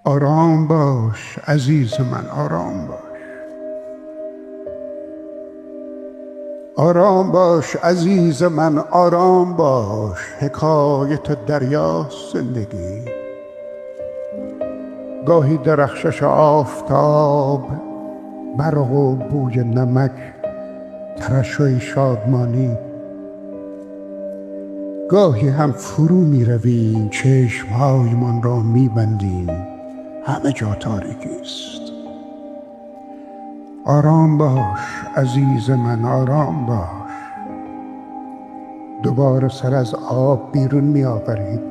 آرام باش عزیز من، آرام باش. آرام باش عزیز من، آرام باش. حکایت دریاست زندگی. گاهی درخشش آفتاب، برق و بوی نمک، ترشح شادمانی. گاهی هم فرو می رویم، چشمهایمان را می بندیم، همه جا تاریکی است. آرام باش عزیز من، آرام باش. دوباره سر از آب بیرون می آوریم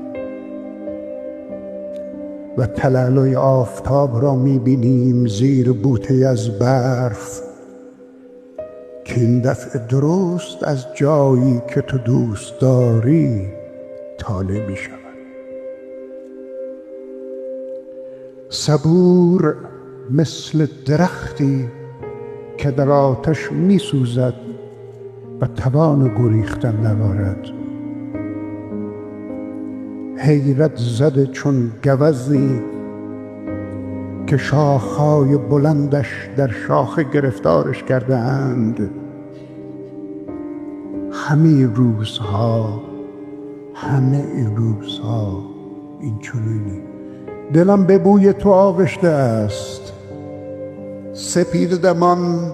و تلالوی آفتاب را می بینیم زیر بوته از برف که این دفعه درست از جایی که تو دوست داری طالع می شود. صبور مثل درختی که در آتش می سوزد و توان گریختن ندارد. حیرت زده چون گوزی که شاخهای بلندش در شاخه گرفتارش کرده اند. همه این روزها این چنینی. دلم به بوی تو آغشته است. سپید دمان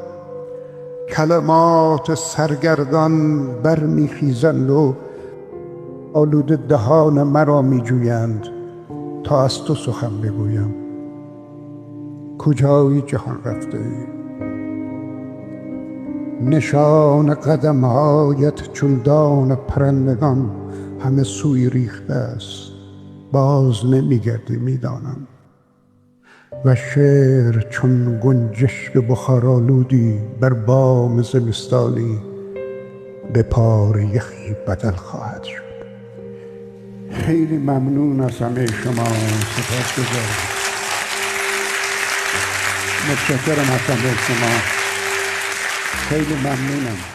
کلمات سرگردان برمیخیزند و آلوده دهان مرا میجویند تا از تو سخن بگویم. کجایی جهان رفته ای؟ نشان قدمهایت چون دان پرندگان همه سوی ریخته است. باز نمیگردی میدانم. و شعر چون گنجشک بخارآلودی بر بام زمستانی به پار یخی بدل خواهد شد. خیلی ممنون از همه شما. سپاسگزارم. متشکرم از همه شما. خیلی ممنونم.